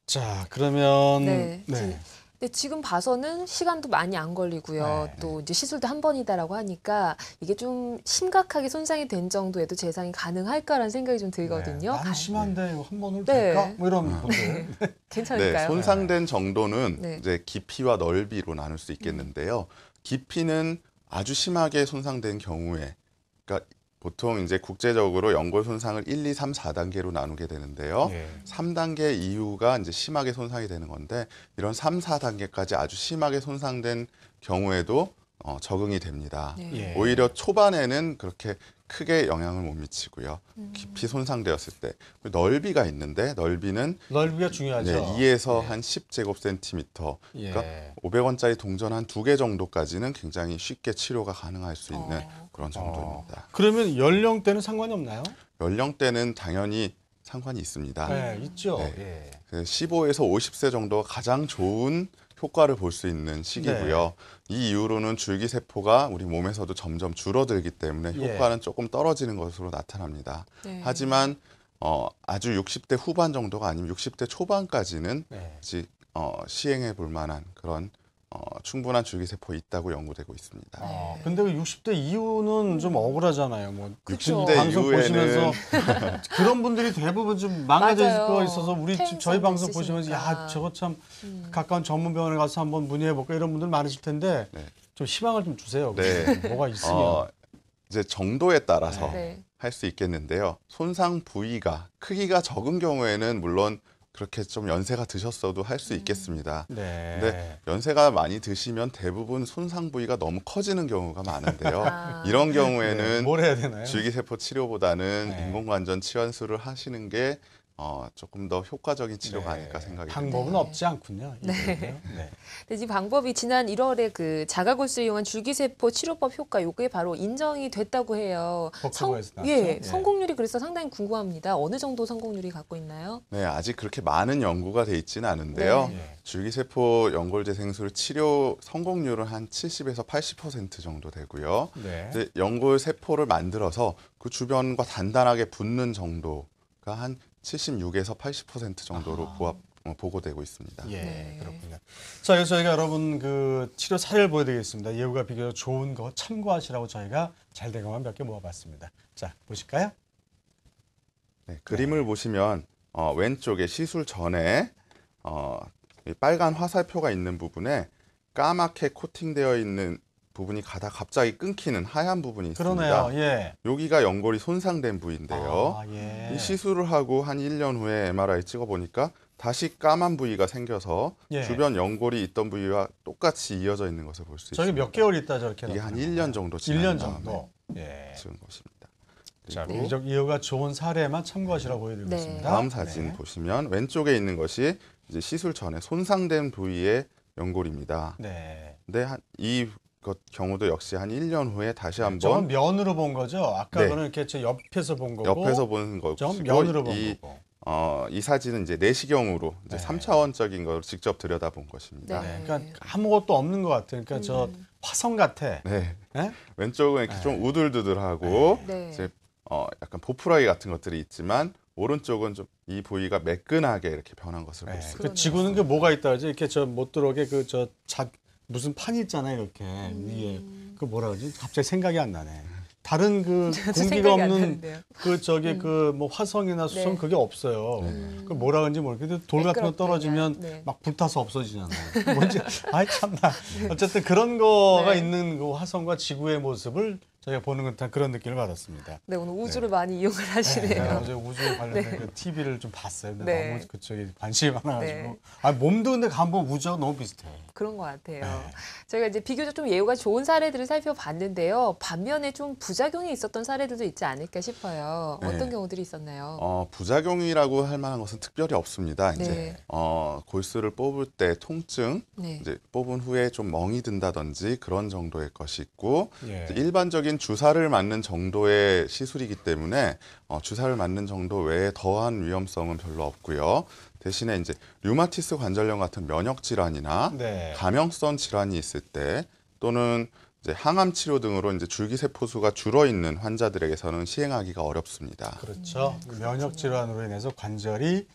자, 그러면 네. 네. 근데 지금 봐서는 시간도 많이 안 걸리고요. 네. 또 이제 시술도 한 번이다라고 하니까 이게 좀 심각하게 손상이 된 정도에도 재상이 가능할까라는 생각이 좀 들거든요. 네. 나는 심한데 이거 한 번을 네. 될까? 뭐 이런 분들. 괜찮을까요? 네, 손상된 정도는 네. 이제 깊이와 넓이로 나눌 수 있겠는데요. 깊이는 아주 심하게 손상된 경우에, 그러니까 보통 이제 국제적으로 연골 손상을 1, 2, 3, 4단계로 나누게 되는데요. 예. 3단계 이후가 이제 심하게 손상이 되는 건데 이런 3, 4단계까지 아주 심하게 손상된 경우에도 적응이 됩니다. 네. 예. 오히려 초반에는 그렇게 크게 영향을 못 미치고요. 깊이 손상되었을 때 넓이가 있는데 넓이는 넓이가 중요하죠. 네, 2에서 한 10제곱센티미터, 예. 그러니까 500원짜리 동전 한 2개 정도까지는 굉장히 쉽게 치료가 가능할 수 있는 그런 정도입니다. 그러면 연령대는 상관이 없나요? 연령대는 당연히 상관이 있습니다. 네, 있죠. 네. 예. 15에서 50세 정도가 가장 좋은 효과를 볼 수 있는 시기고요. 이 이후로는 줄기세포가 우리 몸에서도 점점 줄어들기 때문에 예. 효과는 조금 떨어지는 것으로 나타납니다. 네. 하지만 아주 60대 후반 정도가 아니면 60대 초반까지는 네. 아직 시행해 볼 만한 그런 충분한 줄기세포 있다고 연구되고 있습니다. 근데 그 60대 이후는 좀 억울하잖아요. 뭐 그쵸. 60대 방송 이후에는 보시면서 그런 분들이 대부분 좀 망가져 있을 맞아요. 거 있어서 우리 지금 저희 퇴행성도 방송 보시면서 있으시니까. 야, 저거 참 가까운 전문병원에 가서 한번 문의해 볼까 이런 분들 많으실 텐데 네. 좀 희망을 좀 주세요. 네. 뭐가 있으면. 이제 정도에 따라서 네. 할 수 있겠는데요. 손상 부위가 크기가 적은 경우에는 물론 그렇게 좀 연세가 드셨어도 할 수 있겠습니다. 네. 근데 연세가 많이 드시면 대부분 손상 부위가 너무 커지는 경우가 많은데요. 아. 이런 네. 경우에는 뭘 해야 되나요? 줄기세포 치료보다는 네. 인공관절 치환술을 하시는 게 조금 더 효과적인 치료가 네. 아닐까 생각이 방법은 네. 없지 않군요. 네. 이거는요. 네. 근데 이 방법이 지난 1월에 그 자가골수를 이용한 줄기세포 치료법 효과 요게 바로 인정이 됐다고 해요. 복수부에서 나왔죠? 예, 예. 성공률이 그래서 상당히 궁금합니다. 어느 정도 성공률이 갖고 있나요? 네, 아직 그렇게 많은 연구가 돼 있지는 않은데요. 네. 줄기세포 연골재생술 치료 성공률은 한 70에서 80% 정도 되고요. 네. 근데 연골 세포를 만들어서 그 주변과 단단하게 붙는 정도가 한 76에서 80% 정도로 보고되고 있습니다. 예, 네. 그렇군요. 자, 그래서 저희가 여러분 그 치료 사례를 보여드리겠습니다. 예후가 비교적 좋은 거 참고하시라고 저희가 잘 된 것만 몇 개 모아봤습니다. 자, 보실까요? 네, 그림을 보시면 왼쪽에 시술 전에 이 빨간 화살표가 있는 부분에 까맣게 코팅되어 있는 부분이 가다 갑자기 끊기는 하얀 부분이 있습니다. 그러네요. 예. 여기가 연골이 손상된 부위인데요. 아, 예. 이 시술을 하고 한 1년 후에 MRI 찍어보니까 다시 까만 부위가 생겨서 예. 주변 연골이 있던 부위와 똑같이 이어져 있는 것을 볼 수 있습니다. 저게 몇 개월 있다 저렇게 이게 한 나타나는 1년 정도 지난 1년 다음에 정도. 예. 찍은 것입니다. 자, 그리고 비교적 이해가 좋은 사례만 참고하시라고 보여드리고 네. 있습니다. 다음 사진 네. 보시면 왼쪽에 있는 것이 이제 시술 전에 손상된 부위의 연골입니다. 네. 근데 이것 경우도 역시 한 1년 후에 다시 저건 한번 면으로 본 거죠? 아까 네. 거는 이렇게 저 옆에서 본 거고. 옆에서 보는 전 것이고 면으로 본 이, 거고. 이 사진은 이제 내시경으로 이제 네. 3차원적인 걸 직접 들여다본 것입니다. 네. 그러니까 아무것도 없는 것 같아요. 그러니까 저 화성 같아. 네. 네? 왼쪽은 이렇게 네. 좀 우들두들하고 네. 이제 약간 보풀하기 같은 것들이 있지만 오른쪽은 좀 이 부위가 매끈하게 이렇게 변한 것을 볼 수 네. 있습니다. 그 지구는 그 뭐가 있다 그러지? 이렇게 저 못 들어오게 그 저 무슨 판이 있잖아요. 이렇게 위에 그 뭐라 그러지? 갑자기 생각이 안 나네. 다른 그 저도 공기가 생각이 안 없는 나는데요. 그 저기 그 뭐 화성이나 수성 네. 그게 없어요. 그 뭐라 그런지 모르겠는데 돌 같은 거 매끄럽게 떨어지면 그냥, 네. 막 불타서 없어지잖아요. 뭔지 아이 참나. 어쨌든 그런 거가 네. 있는 그 화성과 지구의 모습을 저희가 보는 듯한 그런 느낌을 받았습니다. 네, 오늘 우주를 많이 이용을 하시네요. 제가 어제 우주 관련된 네. 그 TV를 좀 봤어요. 근데 네. 너무 그쪽에 관심이 많아가지고. 네. 아 몸도 근데 한번 우주하고 너무 비슷해. 그런 것 같아요. 네. 저희가 이제 비교적 좀 예후가 좋은 사례들을 살펴봤는데요. 반면에 좀 부작용이 있었던 사례들도 있지 않을까 싶어요. 네. 어떤 경우들이 있었나요? 부작용이라고 할 만한 것은 특별히 없습니다. 네. 이제 골수를 뽑을 때 통증, 네. 이제 뽑은 후에 좀 멍이 든다든지 그런 정도의 것이 있고 예. 이제 일반적인 주사를 맞는 정도의 시술이기 때문에 주사를 맞는 정도 외에 더한 위험성은 별로 없고요. 대신에 이제 류마티스 관절염 같은 면역 질환이나 네. 감염성 질환이 있을 때 또는 이제 항암 치료 등으로 이제 줄기세포 수가 줄어 있는 환자들에게서는 시행하기가 어렵습니다. 그렇죠. 면역 질환으로 인해서 관절이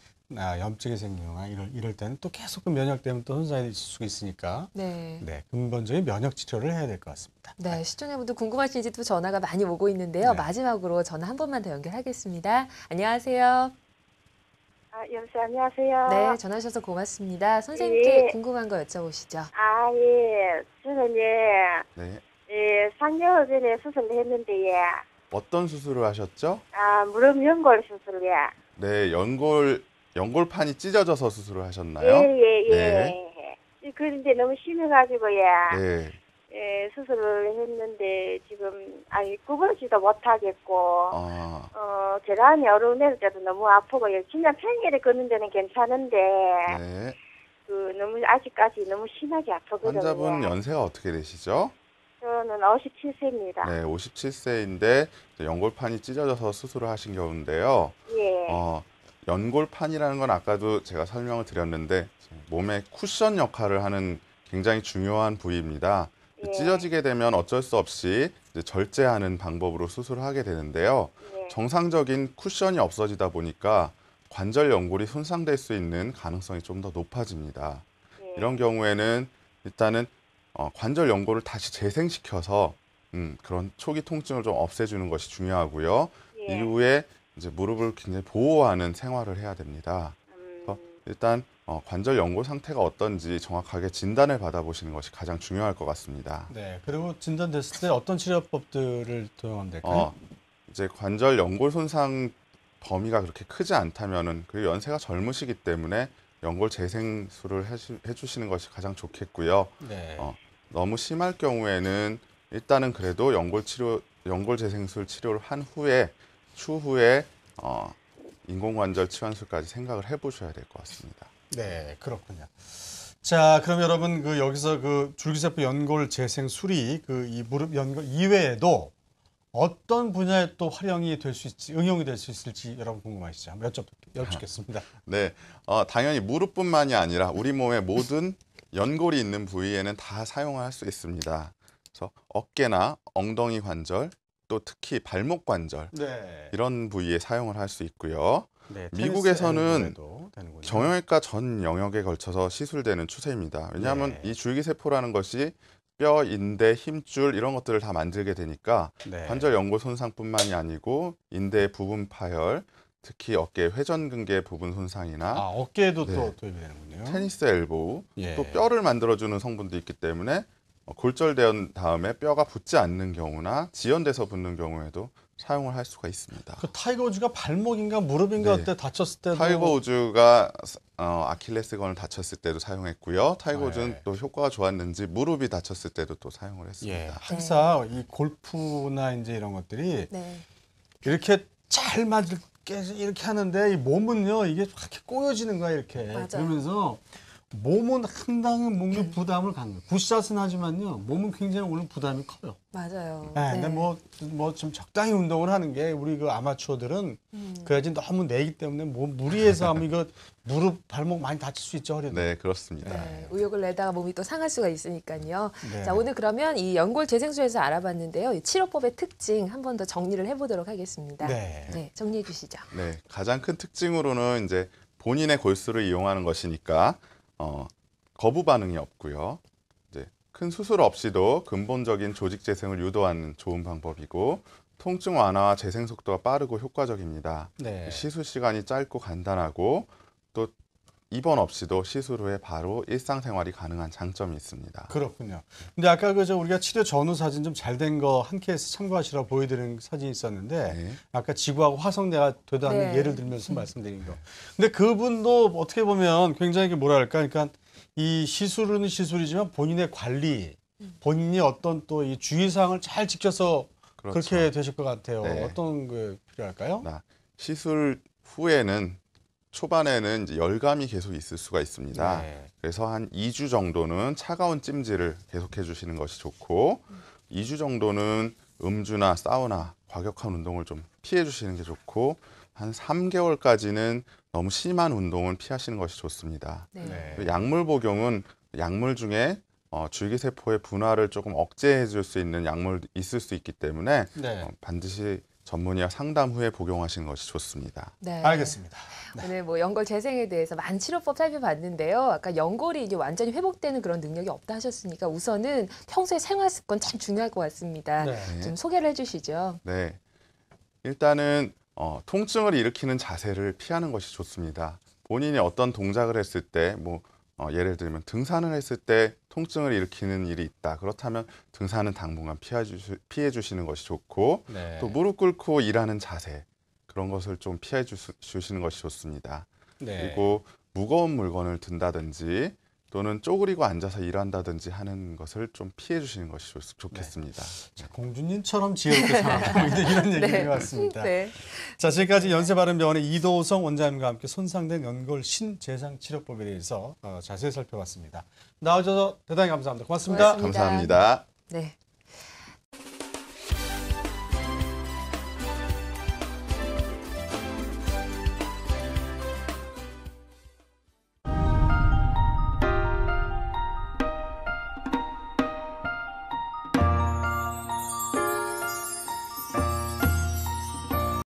염증이 생기거나 이럴 때는 또 계속 그 면역 때문에 또 손상이 있을 수 있으니까 네. 네, 근본적인 면역 치료를 해야 될 것 같습니다. 네, 시청자분들 궁금하신지 또 전화가 많이 오고 있는데요. 네. 마지막으로 전화 한 번만 더 연결하겠습니다. 안녕하세요. 여보세요, 안녕하세요. 네, 전화 주셔서 고맙습니다. 선생님께 예. 궁금한 거 여쭤보시죠. 예. 저는 네. 3개월 전에 수술을 했는데, 어떤 수술을 하셨죠? 무릎 연골 수술이요. 네, 연골판이 찢어져서 수술을 하셨나요? 예. 네. 그런데 너무 심해가지고요. 네. 수술을 했는데 지금 구부러지도 못하겠고 아, 계단이 오르내릴 때도 너무 아프고요. 진짜 평일에 걷는 데는 괜찮은데 네. 너무 아직까지 너무 심하게 아프거든요. 환자분 연세가 어떻게 되시죠? 저는 57세입니다. 네, 57세인데 연골판이 찢어져서 수술을 하신 경우인데요. 예. 연골판이라는 건 아까도 제가 설명을 드렸는데 몸의 쿠션 역할을 하는 굉장히 중요한 부위입니다. 예. 찢어지게 되면 어쩔 수 없이 이제 절제하는 방법으로 수술을 하게 되는데요. 예. 정상적인 쿠션이 없어지다 보니까 관절 연골이 손상될 수 있는 가능성이 좀 더 높아집니다. 예. 이런 경우에는 일단은 관절 연골을 다시 재생시켜서 그런 초기 통증을 좀 없애주는 것이 중요하고요. 예. 이후에 이제 무릎을 굉장히 보호하는 생활을 해야 됩니다. 그래서 일단 관절 연골 상태가 어떤지 정확하게 진단을 받아보시는 것이 가장 중요할 것 같습니다. 네. 그리고 진단됐을 때 어떤 치료법들을 도용하면 될까요? 이제 관절 연골 손상 범위가 그렇게 크지 않다면은 그리고 연세가 젊으시기 때문에 연골 재생술을 해주시는 것이 가장 좋겠고요. 네. 너무 심할 경우에는 일단은 그래도 연골 재생술 치료를 한 후에 추후에 인공관절 치환술까지 생각을 해보셔야 될 것 같습니다. 네, 그렇군요. 자, 그럼 여러분 여기서 그 줄기세포 연골 재생 술이 이 무릎 연골 이외에도 어떤 분야에 또 활용이 될 수 있을지, 응용이 될 수 있을지 여러분 궁금하시죠? 한번 여쭙겠습니다. 네, 당연히 무릎뿐만이 아니라 우리 몸의 모든 연골이 있는 부위에는 다 사용을 할 수 있습니다. 그래서 어깨나 엉덩이 관절, 또 특히 발목 관절 네. 이런 부위에 사용을 할 수 있고요. 네, 미국에서는 되는군요. 정형외과 전 영역에 걸쳐서 시술되는 추세입니다. 왜냐하면 네. 이 줄기세포라는 것이 뼈, 인대, 힘줄 이런 것들을 다 만들게 되니까 네. 관절 연골 손상뿐만이 아니고 인대 부분 파열, 특히 어깨 회전근개 부분 손상이나 어깨에도 네. 또 도입이 되는군요. 테니스 엘보우, 예. 또 뼈를 만들어주는 성분도 있기 때문에 골절된 다음에 뼈가 붙지 않는 경우나 지연돼서 붙는 경우에도 사용을 할 수가 있습니다. 그 타이거 우즈가 발목인가 무릎인가 네. 그때 다쳤을 때도 타이거 우즈가 아킬레스건을 다쳤을 때도 사용했고요. 타이거 네. 우즈는 또 효과가 좋았는지 무릎이 다쳤을 때도 또 사용을 예, 했습니다. 항상 이 골프나 이제 이런 것들이 네. 이렇게 잘 맞을 게 이렇게 하는데 이 몸은요 이게 이렇게 꼬여지는 거야 이렇게. 맞아요. 그러면서 몸은 상당히 뭔가 부담을 갖는 거예요. 굿샷은 하지만요 몸은 굉장히 오늘 부담이 커요. 맞아요. 네, 근데 뭐 좀 적당히 운동을 하는 게 우리 그 아마추어들은 그래야지 너무 내기 때문에 뭐 무리해서 하면 이거 무릎 발목 많이 다칠 수 있죠 허리도. 네, 그렇습니다. 네, 의욕을 내다가 몸이 또 상할 수가 있으니까요. 네. 자, 오늘 그러면 이 연골 재생술에서 알아봤는데요. 이 치료법의 특징 한 번 더 정리를 해보도록 하겠습니다. 네. 정리해 주시죠. 네, 가장 큰 특징으로는 이제 본인의 골수를 이용하는 것이니까 거부 반응이 없고요. 이제 큰 수술 없이도 근본적인 조직 재생을 유도하는 좋은 방법이고 통증 완화와 재생 속도가 빠르고 효과적입니다. 네. 시술 시간이 짧고 간단하고 또 입원 없이도 시술 후에 바로 일상생활이 가능한 장점이 있습니다. 그렇군요. 근데 아까 그저 우리가 치료 전후 사진 좀 잘 된 거 한 케이스 참고하시라고 보여드린 사진이 있었는데 네. 아까 지구하고 화성대가 되도 않는 네. 예를 들면서 말씀드린 거. 근데 그분도 어떻게 보면 굉장히 뭐랄까, 그러니까 이 시술은 시술이지만 본인의 관리, 본인이 어떤 또 이 주의사항을 잘 지켜서 그렇죠. 그렇게 되실 것 같아요. 네. 어떤 게 필요할까요? 시술 후에는 초반에는 이제 열감이 계속 있을 수가 있습니다. 네. 그래서 한 2주 정도는 차가운 찜질을 계속해 주시는 것이 좋고 2주 정도는 음주나 사우나, 과격한 운동을 좀 피해 주시는 게 좋고 한 3개월까지는 너무 심한 운동은 피하시는 것이 좋습니다. 네. 그리고 약물 복용은 약물 중에 줄기세포의 분화를 조금 억제해 줄 수 있는 약물 있을 수 있기 때문에 네. 반드시 전문의와 상담 후에 복용하시는 것이 좋습니다. 네. 알겠습니다. 네. 오늘 뭐 연골 재생에 대해서 만치료법 살펴봤는데요. 아까 연골이 이제 완전히 회복되는 그런 능력이 없다 하셨으니까 우선은 평소의 생활 습관 참 중요할 것 같습니다. 네. 좀 소개를 해주시죠. 네, 일단은 통증을 일으키는 자세를 피하는 것이 좋습니다. 본인이 어떤 동작을 했을 때, 예를 들면 등산을 했을 때 통증을 일으키는 일이 있다. 그렇다면 등산은 당분간 피해 주시는 것이 좋고 네. 또 무릎 꿇고 일하는 자세 그런 것을 좀 피해 주시는 것이 좋습니다. 네. 그리고 무거운 물건을 든다든지 또는 쪼그리고 앉아서 일한다든지 하는 것을 좀 피해 주시는 것이 좋겠습니다. 자, 공주님처럼 지혜롭게 살아가고 있는 이런 얘기인 네. 것 같습니다. 네. 자, 지금까지 연세바른병원의 이도성 원장님과 함께 손상된 연골 신재생 치료법에 대해서 자세히 살펴봤습니다. 나와주셔서 대단히 감사합니다. 고맙습니다. 고맙습니다. 감사합니다. 네.